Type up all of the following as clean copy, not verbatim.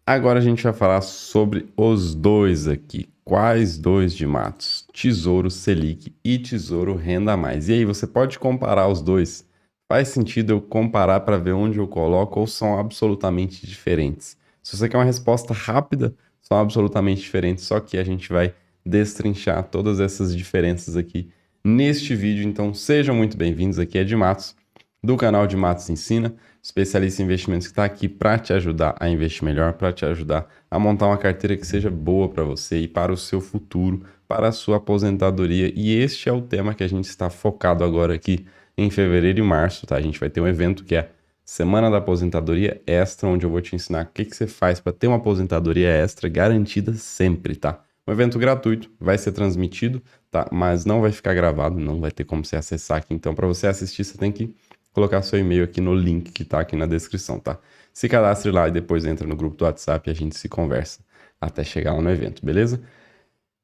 Agora a gente vai falar sobre os dois aqui. Quais dois de Matos? Tesouro Selic e Tesouro Renda Mais. E aí, você pode comparar os dois? Faz sentido eu comparar para ver onde eu coloco ou são absolutamente diferentes? Se você quer uma resposta rápida, são absolutamente diferentes, só que a gente vai destrinchar todas essas diferenças aqui neste vídeo. Então, sejam muito bem-vindos. Aqui é de Matos, do canal de Matos Ensina, especialista em investimentos que está aqui para te ajudar a investir melhor, para te ajudar a montar uma carteira que seja boa para você e para o seu futuro, para a sua aposentadoria. E este é o tema que a gente está focado agora aqui em fevereiro e março, tá? A gente vai ter um evento que é Semana da Aposentadoria Extra, onde eu vou te ensinar o que você faz para ter uma aposentadoria extra garantida sempre, tá? Um evento gratuito, vai ser transmitido, tá? Mas não vai ficar gravado, não vai ter como você acessar aqui. Então, para você assistir, você tem que colocar seu e-mail aqui no link que tá aqui na descrição, tá? Se cadastre lá e depois entra no grupo do WhatsApp e a gente se conversa até chegar lá no evento, beleza?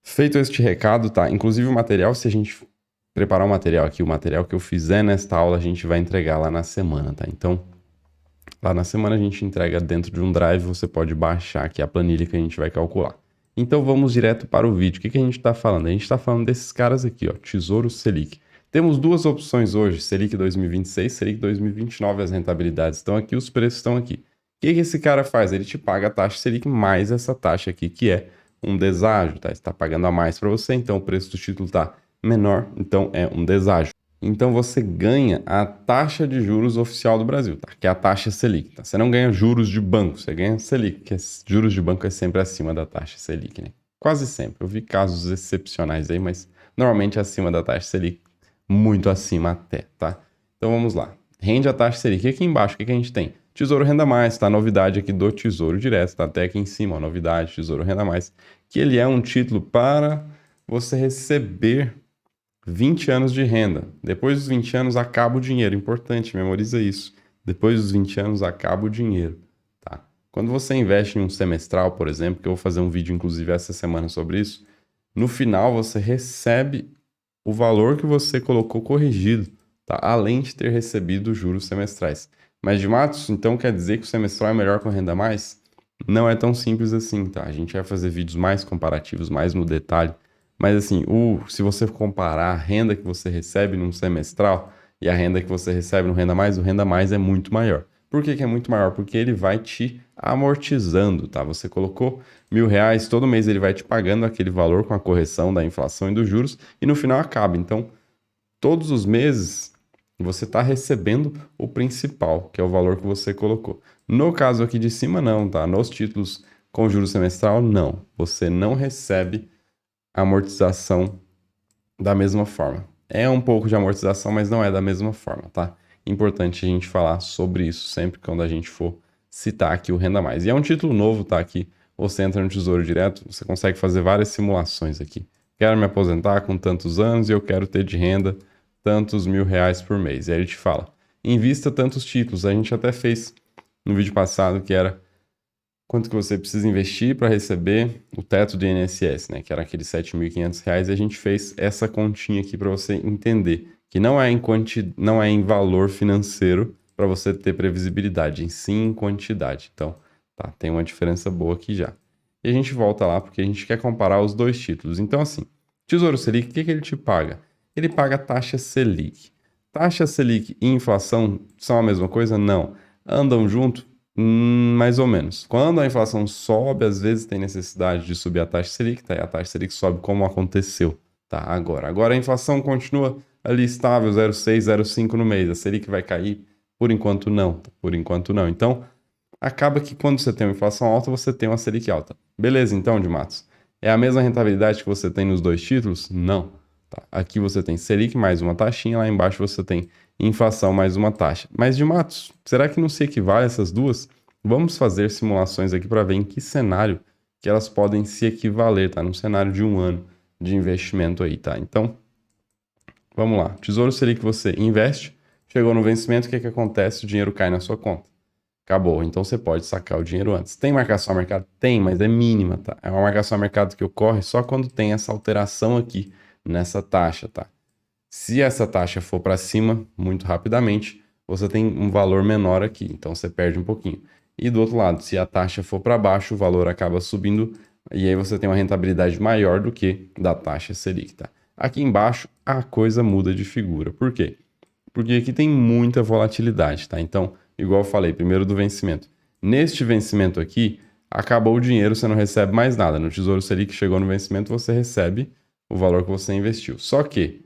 Feito este recado, tá? Inclusive o material, se a gente preparar o material aqui, o material que eu fizer nesta aula, a gente vai entregar lá na semana, tá? Então, lá na semana a gente entrega dentro de um drive, você pode baixar aqui a planilha que a gente vai calcular. Então vamos direto para o vídeo. O que a gente está falando? A gente está falando desses caras aqui, ó, Tesouro Selic. Temos duas opções hoje, Selic 2026, Selic 2029, as rentabilidades estão aqui, os preços estão aqui. O que esse cara faz? Ele te paga a taxa Selic mais essa taxa aqui, que é um deságio, tá? Está pagando a mais para você, então o preço do título está menor, então é um deságio. Então você ganha a taxa de juros oficial do Brasil, tá? Que é a taxa Selic, tá? Você não ganha juros de banco, você ganha Selic, que juros de banco é sempre acima da taxa Selic, né? Quase sempre. Eu vi casos excepcionais aí, mas normalmente é acima da taxa Selic, muito acima até, tá? Então vamos lá. Rende a taxa Selic. E aqui embaixo, o que a gente tem? Tesouro Renda Mais, tá? A novidade aqui do Tesouro Direto, tá até aqui em cima, a novidade, Tesouro Renda Mais, que ele é um título para você receber 20 anos de renda. Depois dos 20 anos acaba o dinheiro. Importante, memoriza isso. Depois dos 20 anos acaba o dinheiro, tá? Quando você investe em um semestral, por exemplo, que eu vou fazer um vídeo inclusive essa semana sobre isso, no final você recebe o valor que você colocou corrigido, tá? Além de ter recebido juros semestrais. Mas de Matos, então quer dizer que o semestral é melhor com renda mais? Não é tão simples assim, tá? A gente vai fazer vídeos mais comparativos, mais no detalhe. Mas assim, se você comparar a renda que você recebe num semestral e a renda que você recebe no Renda Mais, o Renda Mais é muito maior. Por que que é muito maior? Porque ele vai te amortizando, tá? Você colocou R$ 1.000, todo mês ele vai te pagando aquele valor com a correção da inflação e dos juros e no final acaba. Então, todos os meses você está recebendo o principal, que é o valor que você colocou. No caso aqui de cima, não, tá? Nos títulos com juros semestral, não. Você não recebe amortização da mesma forma. É um pouco de amortização, mas não é da mesma forma, tá? Importante a gente falar sobre isso sempre quando a gente for citar aqui o Renda Mais. E é um título novo, tá? Aqui você entra no Tesouro Direto, você consegue fazer várias simulações aqui. Quero me aposentar com tantos anos e eu quero ter de renda tantos R$ 1.000 por mês. E aí ele te fala, invista tantos títulos. A gente até fez no vídeo passado que era quanto que você precisa investir para receber o teto do INSS, né? Que era aqueles R$ 7.500, e a gente fez essa continha aqui para você entender que não é em valor financeiro para você ter previsibilidade, em sim em quantidade. Então, tá, tem uma diferença boa aqui já. E a gente volta lá porque a gente quer comparar os dois títulos. Então, assim, Tesouro Selic, o que ele te paga? Ele paga taxa Selic. Taxa Selic e inflação são a mesma coisa? Não. Andam junto? Mais ou menos. Quando a inflação sobe, às vezes tem necessidade de subir a taxa Selic, tá? E a taxa Selic sobe como aconteceu, tá? Agora. Agora a inflação continua ali estável, 0,6, 0,5 no mês. A Selic vai cair? Por enquanto não, tá? Por enquanto não. Então, acaba que quando você tem uma inflação alta, você tem uma Selic alta. Beleza, então, de Matos. É a mesma rentabilidade que você tem nos dois títulos? Não. Tá? Aqui você tem Selic mais uma taxinha, lá embaixo você tem inflação mais uma taxa. Mas de Matos, será que não se equivale essas duas? Vamos fazer simulações aqui para ver em que cenário que elas podem se equivaler, tá? Num cenário de um ano de investimento aí, tá? Então, vamos lá. Tesouro Selic que você investe, chegou no vencimento, o que que acontece? O dinheiro cai na sua conta. Acabou. Então você pode sacar o dinheiro antes. Tem marcação a mercado? Tem, mas é mínima, tá? É uma marcação a mercado que ocorre só quando tem essa alteração aqui nessa taxa, tá? Se essa taxa for para cima muito rapidamente, você tem um valor menor aqui, então você perde um pouquinho. E do outro lado, se a taxa for para baixo, o valor acaba subindo e aí você tem uma rentabilidade maior do que da taxa Selic, tá? Aqui embaixo a coisa muda de figura. Por quê? Porque aqui tem muita volatilidade, tá? Então, igual eu falei, primeiro do vencimento. Neste vencimento aqui, acabou o dinheiro, você não recebe mais nada. No Tesouro Selic chegou no vencimento, você recebe o valor que você investiu. Só que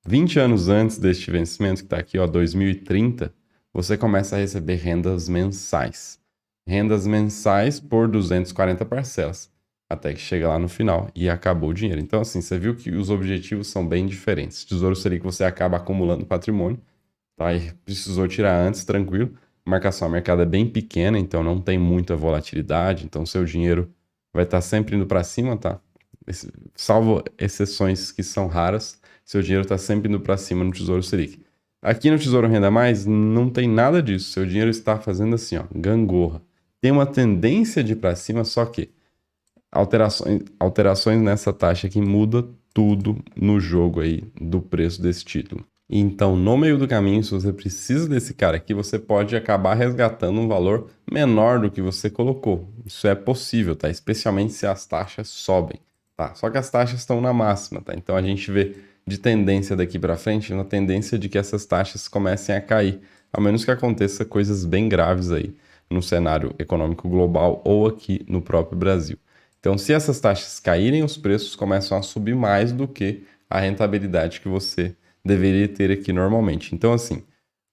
20 anos antes deste vencimento, que está aqui, ó, 2030, você começa a receber rendas mensais. Rendas mensais por 240 parcelas, até que chega lá no final e acabou o dinheiro. Então, assim, você viu que os objetivos são bem diferentes. Tesouro Selic você acaba acumulando patrimônio, tá? E precisou tirar antes, tranquilo. A marcação a mercado é bem pequena, então não tem muita volatilidade, então seu dinheiro vai estar sempre indo para cima, tá? Salvo exceções que são raras, seu dinheiro está sempre indo para cima no Tesouro Selic. Aqui no Tesouro Renda Mais não tem nada disso, seu dinheiro está fazendo assim, ó, gangorra. Tem uma tendência de ir para cima, só que alterações nessa taxa aqui muda tudo no jogo aí do preço desse título. Então, no meio do caminho, se você precisa desse cara aqui, você pode acabar resgatando um valor menor do que você colocou. Isso é possível, tá? Especialmente se as taxas sobem, tá? Só que as taxas estão na máxima, tá? Então a gente vê de tendência daqui para frente, uma tendência de que essas taxas comecem a cair, a menos que aconteça coisas bem graves aí no cenário econômico global ou aqui no próprio Brasil. Então, se essas taxas caírem, os preços começam a subir mais do que a rentabilidade que você deveria ter aqui normalmente. Então, assim,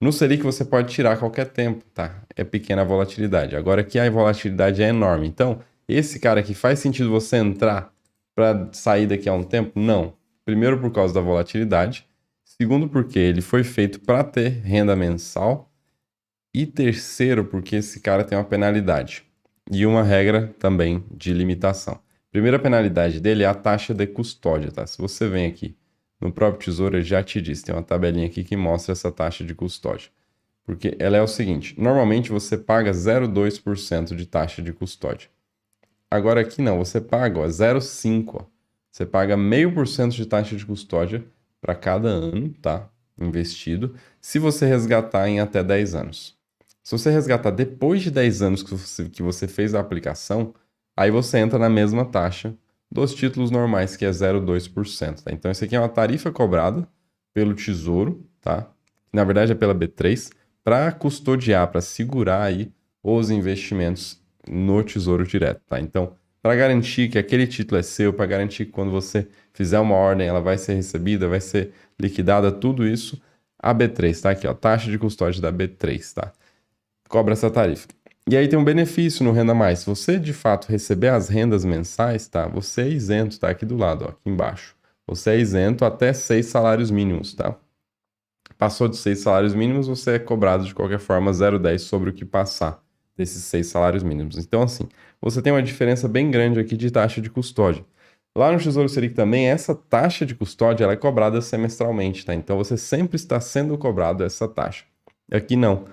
no Selic você pode tirar a qualquer tempo, tá? É pequena a volatilidade. Agora aqui a volatilidade é enorme. Então, esse cara aqui faz sentido você entrar para sair daqui a um tempo? Não. Primeiro por causa da volatilidade, segundo porque ele foi feito para ter renda mensal e terceiro porque esse cara tem uma penalidade e uma regra também de limitação. Primeira penalidade dele é a taxa de custódia, tá? Se você vem aqui no próprio Tesouro, ele já te diz, tem uma tabelinha aqui que mostra essa taxa de custódia. Porque ela é o seguinte, normalmente você paga 0,2% de taxa de custódia. Agora aqui não, você paga 0,5%. Você paga 0,5% de taxa de custódia para cada ano, tá? Investido, se você resgatar em até 10 anos. Se você resgatar depois de 10 anos que você fez a aplicação, aí você entra na mesma taxa dos títulos normais, que é 0,2%, tá? Então, isso aqui é uma tarifa cobrada pelo Tesouro, tá? Na verdade, é pela B3, para custodiar, para segurar aí os investimentos no Tesouro Direto, tá? Então, para garantir que aquele título é seu, para garantir que quando você fizer uma ordem, ela vai ser recebida, vai ser liquidada, tudo isso, a B3, tá? Aqui, ó, taxa de custódia da B3, tá? Cobra essa tarifa. E aí tem um benefício no Renda Mais. Se você de fato receber as rendas mensais, tá? Você é isento, tá? Aqui do lado, ó, aqui embaixo. Você é isento até 6 salários mínimos, tá? Passou de 6 salários mínimos, você é cobrado de qualquer forma 0,10 sobre o que passar desses 6 salários mínimos. Então, assim, você tem uma diferença bem grande aqui de taxa de custódia. Lá no Tesouro Selic também, essa taxa de custódia ela é cobrada semestralmente, tá? Então, você sempre está sendo cobrado essa taxa. Aqui não.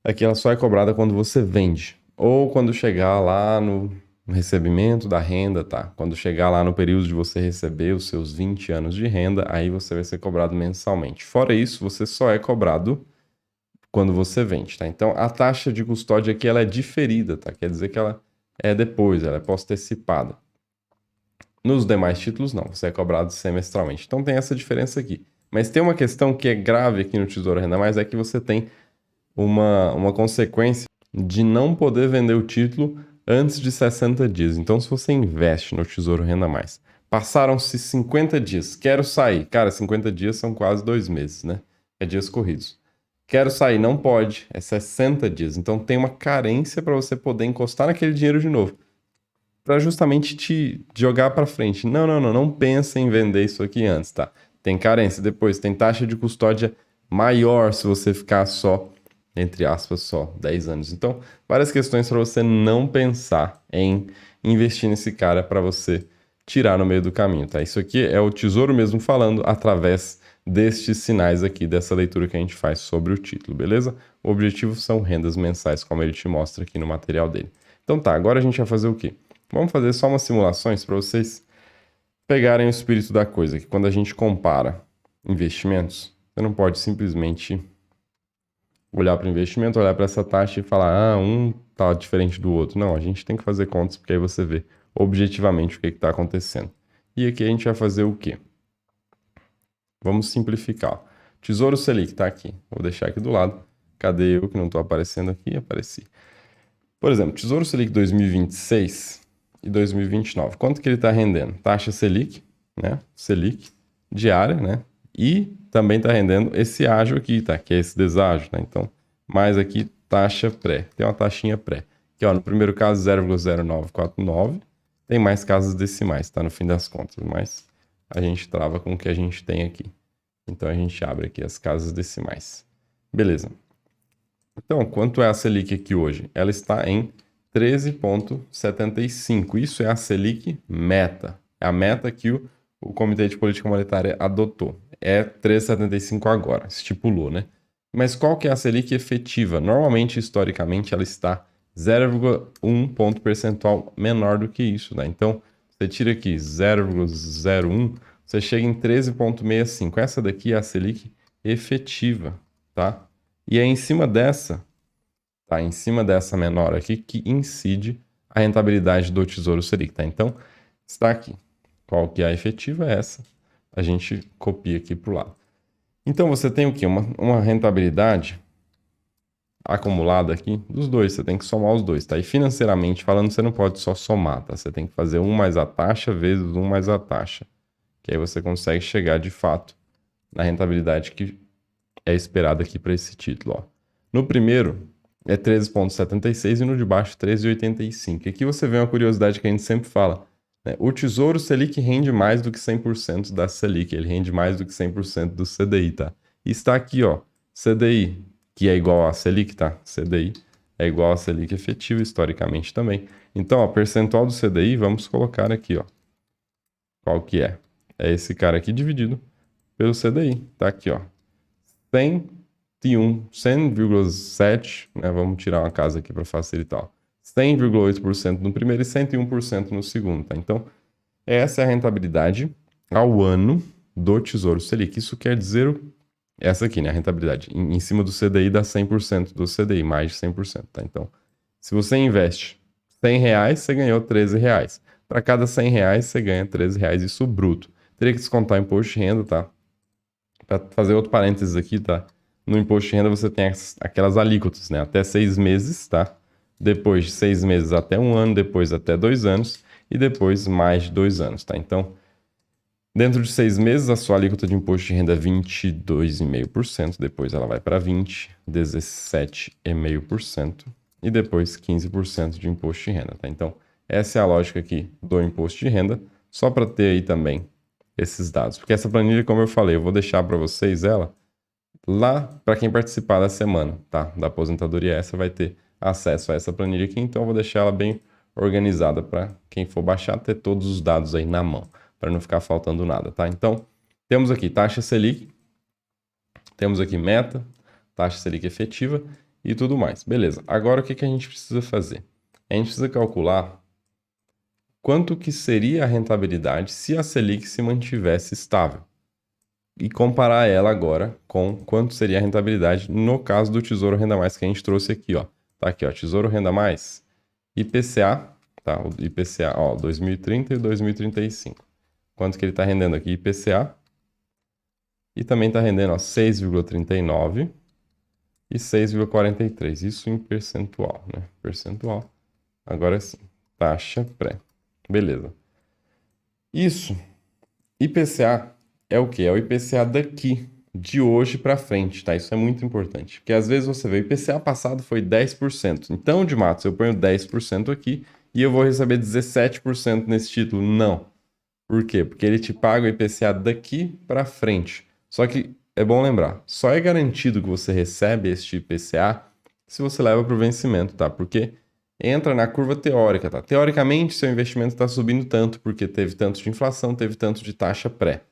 Aqui ela só é cobrada quando você vende. Ou quando chegar lá no recebimento da renda, tá? Quando chegar lá no período de você receber os seus 20 anos de renda, aí você vai ser cobrado mensalmente. Fora isso, você só é cobrado quando você vende, tá? Então a taxa de custódia aqui ela é diferida, tá? Quer dizer que ela é depois, ela é post-antecipada. Nos demais títulos, não, você é cobrado semestralmente. Então tem essa diferença aqui. Mas tem uma questão que é grave aqui no Tesouro Renda Mais, é que você tem uma consequência de não poder vender o título antes de 60 dias. Então, se você investe no Tesouro Renda Mais, passaram-se 50 dias, quero sair. Cara, 50 dias são quase 2 meses, né? É dias corridos. Quero sair, não pode, é 60 dias. Então, tem uma carência para você poder encostar naquele dinheiro de novo. Para justamente te jogar para frente. Não pensa em vender isso aqui antes, tá? Tem carência, depois tem taxa de custódia maior se você ficar só entre aspas, só 10 anos. Então, várias questões para você não pensar em investir nesse cara para você tirar no meio do caminho, tá? Isso aqui é o Tesouro mesmo falando através destes sinais aqui, dessa leitura que a gente faz sobre o título, beleza? O objetivo são rendas mensais, como ele te mostra aqui no material dele. Então tá, agora a gente vai fazer o quê? Vamos fazer só umas simulações para vocês pegarem o espírito da coisa, que quando a gente compara investimentos, você não pode simplesmente olhar para o investimento, olhar para essa taxa e falar, um tá diferente do outro. Não, a gente tem que fazer contas, porque aí você vê objetivamente o que está acontecendo. E aqui a gente vai fazer o quê? Vamos simplificar. Tesouro Selic está aqui. Vou deixar aqui do lado. Cadê eu que não estou aparecendo aqui? Apareci. Por exemplo, Tesouro Selic 2026 e 2029. Quanto que ele está rendendo? Taxa Selic, né? Selic diária, né? E também está rendendo esse ágio aqui, tá? Que é esse deságio, tá? Então, mais aqui, taxa pré. Tem uma taxinha pré. Que, ó, no primeiro caso, 0,0949. Tem mais casas decimais, tá? No fim das contas, mas a gente trava com o que a gente tem aqui. Então, a gente abre aqui as casas decimais. Beleza. Então, quanto é a Selic aqui hoje? Ela está em 13,75. Isso é a Selic meta. É a meta que o Comitê de Política Monetária adotou. É 13,75 agora, estipulou, né? Mas qual que é a Selic efetiva? Normalmente, historicamente, ela está 0,1 ponto percentual menor do que isso, né? Então, você tira aqui 0,01, você chega em 13,65. Essa daqui é a Selic efetiva, tá? E é em cima dessa, tá? Em cima dessa menor aqui que incide a rentabilidade do Tesouro Selic, tá? Então, está aqui. Qual que é a efetiva? É essa. A gente copia aqui para o lado. Então, você tem o quê? Uma rentabilidade acumulada aqui dos dois. Você tem que somar os dois, tá? E financeiramente falando, você não pode só somar, tá? Você tem que fazer 1 mais a taxa vezes 1 mais a taxa. Que aí você consegue chegar, de fato, na rentabilidade que é esperada aqui para esse título, ó. No primeiro é 13,76 e no de baixo 13,85. Aqui você vê uma curiosidade que a gente sempre fala, né? O Tesouro Selic rende mais do que 100% da Selic, ele rende mais do que 100% do CDI, tá? E está aqui, ó, CDI, que é igual a Selic, tá? CDI é igual a Selic efetiva historicamente também. Então, ó, percentual do CDI, vamos colocar aqui, ó. Qual que é? É esse cara aqui dividido pelo CDI, tá aqui, ó. 100,7, né? Vamos tirar uma casa aqui para facilitar. 100,8% no primeiro e 101% no segundo, tá? Então, essa é a rentabilidade ao ano do Tesouro Selic. Isso quer dizer essa aqui, né? A rentabilidade. Em cima do CDI dá 100% do CDI, mais de 100%, tá? Então, se você investe R$100, você ganhou R$13. Para cada R$100, você ganha R$13, isso bruto. Teria que descontar imposto de renda, tá? Para fazer outro parênteses aqui, tá? No imposto de renda você tem aquelas alíquotas, né? Até 6 meses, tá? Depois de 6 meses até 1 ano, depois até 2 anos e depois mais de 2 anos, tá? Então, dentro de 6 meses, a sua alíquota de imposto de renda é 22,5%, depois ela vai para 20%, 17,5% e depois 15% de imposto de renda, tá? Então, essa é a lógica aqui do imposto de renda, só para ter aí também esses dados. Porque essa planilha, como eu falei, eu vou deixar para vocês ela lá para quem participar da semana, tá? Da aposentadoria, essa vai ter acesso a essa planilha aqui, então eu vou deixar ela bem organizada para quem for baixar ter todos os dados aí na mão, para não ficar faltando nada, tá? Então, temos aqui taxa Selic, temos aqui meta, taxa Selic efetiva e tudo mais. Beleza. Agora o que que a gente precisa fazer? A gente precisa calcular quanto que seria a rentabilidade se a Selic se mantivesse estável. E comparar ela agora com quanto seria a rentabilidade no caso do Tesouro Renda Mais que a gente trouxe aqui, ó. Tá aqui, ó, Tesouro Renda Mais, IPCA, tá? O IPCA, ó, 2030 e 2035. Quanto que ele tá rendendo aqui? IPCA. E também tá rendendo, ó, 6,39 e 6,43. Isso em percentual, né? Percentual. Agora sim, taxa pré. Beleza. Isso, IPCA é o quê? É o IPCA daqui, de hoje para frente, tá? Isso é muito importante. Porque às vezes você vê, o IPCA passado foi 10%. Então, de Matos, eu ponho 10% aqui e eu vou receber 17% nesse título. Não. Por quê? Porque ele te paga o IPCA daqui para frente. Só que é bom lembrar, só é garantido que você recebe este IPCA se você leva para o vencimento, tá? Porque entra na curva teórica, tá? Teoricamente, seu investimento está subindo tanto porque teve tanto de inflação, teve tanto de taxa pré,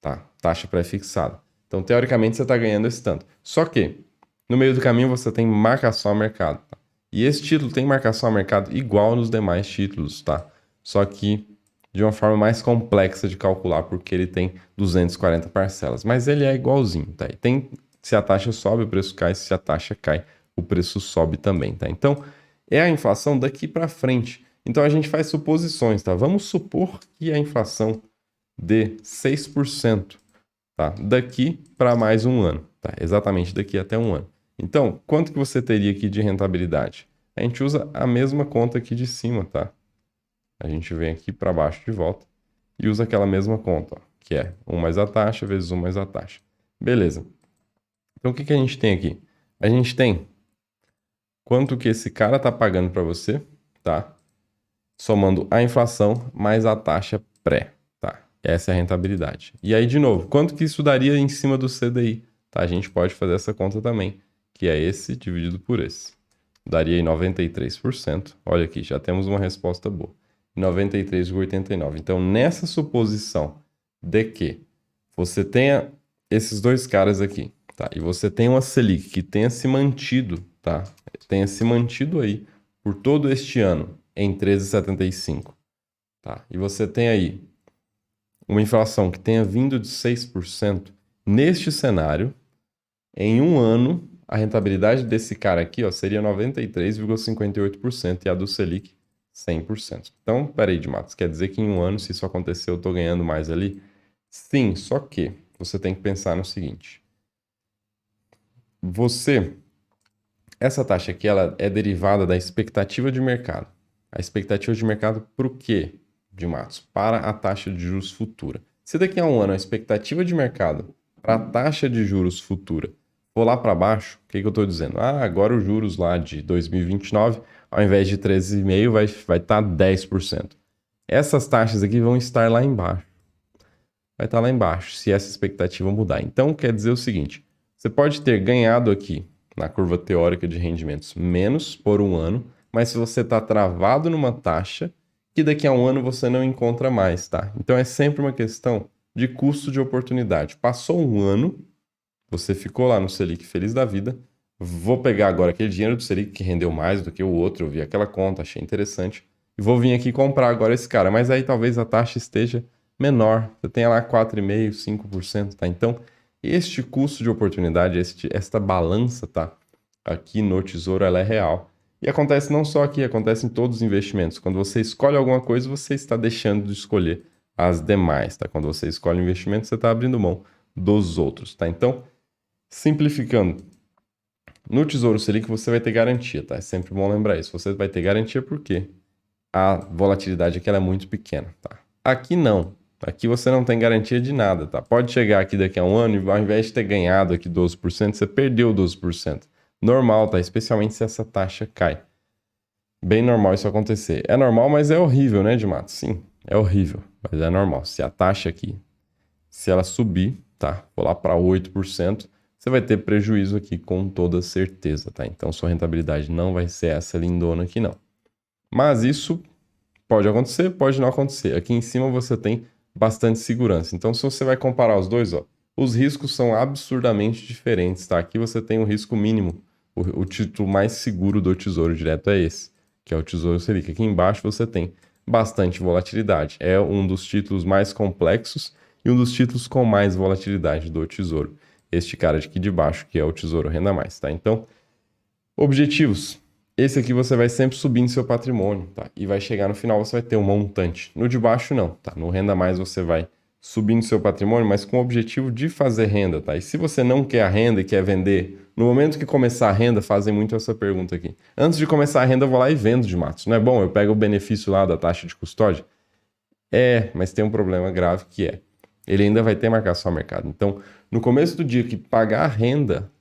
tá? Taxa pré-fixada. Então, teoricamente, você está ganhando esse tanto. Só que, no meio do caminho, você tem marcação a mercado, tá? E esse título tem marcação a mercado igual nos demais títulos, tá? Só que de uma forma mais complexa de calcular, porque ele tem 240 parcelas. Mas ele é igualzinho, tá? E tem Se a taxa sobe, o preço cai. Se a taxa cai, o preço sobe também, tá? Então, é a inflação daqui para frente. Então, a gente faz suposições, tá? Vamos supor que a inflação dê 6%, tá? Daqui para mais um ano, tá? Exatamente daqui até um ano. Então, quanto que você teria aqui de rentabilidade? A gente usa a mesma conta aqui de cima, tá? A gente vem aqui para baixo de volta e usa aquela mesma conta, ó, que é 1 mais a taxa vezes 1 mais a taxa. Beleza. Então, o que que a gente tem aqui? A gente tem quanto que esse cara tá pagando para você, tá? Somando a inflação mais a taxa pré, tá? Essa é a rentabilidade. E aí, de novo, quanto que isso daria em cima do CDI? Tá? A gente pode fazer essa conta também, que é esse dividido por esse. Daria aí 93%. Olha aqui, já temos uma resposta boa. 93,89. Então, nessa suposição de que você tenha esses dois caras aqui, tá? E você tem uma Selic que tenha se mantido, tá? Tenha se mantido aí por todo este ano em 13,75, tá? E você tem aí uma inflação que tenha vindo de 6%, neste cenário, em um ano, a rentabilidade desse cara aqui, ó, seria 93,58% e a do Selic 100%. Então, peraí, de Matos, quer dizer que em um ano, se isso acontecer, eu tô ganhando mais ali? Sim, só que você tem que pensar no seguinte. Essa taxa aqui, ela é derivada da expectativa de mercado. A expectativa de mercado para o quê, de Matos? Para a taxa de juros futura. Se daqui a um ano a expectativa de mercado para a taxa de juros futura for lá para baixo, o que que eu estou dizendo? Ah, agora os juros lá de 2029, ao invés de 13,5%, vai estar 10%. Essas taxas aqui vão estar lá embaixo. Vai estar lá embaixo, se essa expectativa mudar. Então, quer dizer o seguinte, você pode ter ganhado aqui na curva teórica de rendimentos menos por um ano, mas se você está travado numa taxa que daqui a um ano você não encontra mais, tá? Então é sempre uma questão de custo de oportunidade. Passou um ano, você ficou lá no Selic feliz da vida, vou pegar agora aquele dinheiro do Selic que rendeu mais do que o outro, eu vi aquela conta, achei interessante, e vou vir aqui comprar agora esse cara, mas aí talvez a taxa esteja menor, você tenha lá 4,5%, 5%, tá? Então, este custo de oportunidade, esta balança, tá? Aqui no Tesouro, ela é real. E acontece não só aqui, acontece em todos os investimentos. Quando você escolhe alguma coisa, você está deixando de escolher as demais, tá? Quando você escolhe um investimento, você está abrindo mão dos outros, tá? Então, simplificando, no Tesouro Selic você vai ter garantia, tá? É sempre bom lembrar isso. Você vai ter garantia porque a volatilidade aqui ela é muito pequena, tá? Aqui não. Aqui você não tem garantia de nada, tá? Pode chegar aqui daqui a um ano e ao invés de ter ganhado aqui 12%, você perdeu 12%. Normal, tá? Especialmente se essa taxa cai. Bem normal isso acontecer. É normal, mas é horrível, né, de Mato? Sim, é horrível, mas é normal. Se a taxa aqui, se ela subir, tá? For lá para 8%, você vai ter prejuízo aqui com toda certeza, tá? Então sua rentabilidade não vai ser essa lindona aqui, não. Mas isso pode acontecer, pode não acontecer. Aqui em cima você tem bastante segurança. Então, se você vai comparar os dois, ó, os riscos são absurdamente diferentes, tá? Aqui você tem o risco mínimo. O título mais seguro do Tesouro Direto é esse, que é o Tesouro Selic. Aqui embaixo você tem bastante volatilidade. É um dos títulos mais complexos e um dos títulos com mais volatilidade do Tesouro. Este cara aqui de baixo, que é o Tesouro Renda Mais, tá? Então, objetivos. Esse aqui você vai sempre subindo seu patrimônio, tá? E vai chegar no final, você vai ter um montante. No de baixo, não, tá? No Renda Mais, você vai subindo seu patrimônio, mas com o objetivo de fazer renda, tá? E se você não quer a renda e quer vender, no momento que começar a renda, fazem muito essa pergunta aqui. Antes de começar a renda, eu vou lá e vendo de Matos. Não é bom? Eu pego o benefício lá da taxa de custódia? É, mas tem um problema grave que é, ele ainda vai ter marcação a mercado. Então, no começo do dia que pagar a renda,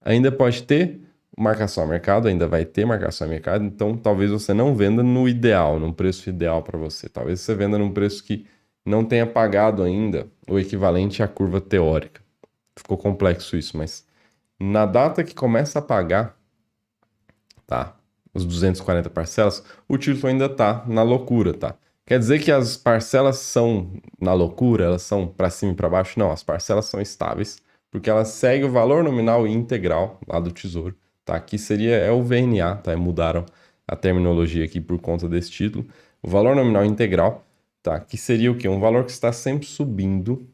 ainda pode ter marcação a mercado, ainda vai ter marcação a mercado, então talvez você não venda no ideal, num preço ideal para você. Talvez você venda num preço que não tenha pagado ainda o equivalente à curva teórica. Ficou complexo isso, mas na data que começa a pagar, tá? Os 240 parcelas, o título ainda tá na loucura, tá? Quer dizer que as parcelas são na loucura, elas são para cima e para baixo? Não, as parcelas são estáveis, porque elas seguem o valor nominal e integral lá do Tesouro. Tá? Aqui é o VNA, tá? Mudaram a terminologia aqui por conta desse título. O valor nominal integral, tá? Que seria o quê? Um valor que está sempre subindo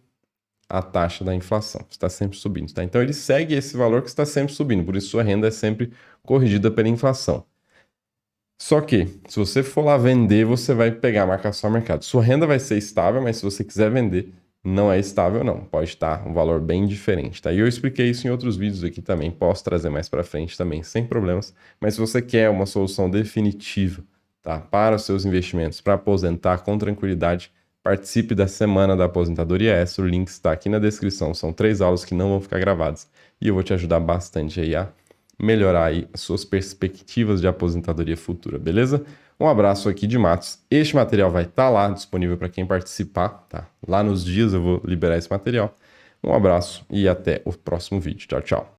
a taxa da inflação, está sempre subindo, tá? Então ele segue esse valor que está sempre subindo, por isso sua renda é sempre corrigida pela inflação. Só que, se você for lá vender, você vai pegar a marcação ao mercado. Sua renda vai ser estável, mas se você quiser vender, não é estável não. Pode estar um valor bem diferente, tá? E eu expliquei isso em outros vídeos aqui também, posso trazer mais para frente também, sem problemas. Mas se você quer uma solução definitiva, tá? Para os seus investimentos, para aposentar com tranquilidade, participe da Semana da Aposentadoria Essa. O link está aqui na descrição. São 3 aulas que não vão ficar gravadas. E eu vou te ajudar bastante aí a melhorar aí as suas perspectivas de aposentadoria futura, beleza? Um abraço aqui de Matos. Este material vai estar lá disponível para quem participar, tá? Lá nos dias eu vou liberar esse material. Um abraço e até o próximo vídeo. Tchau, tchau.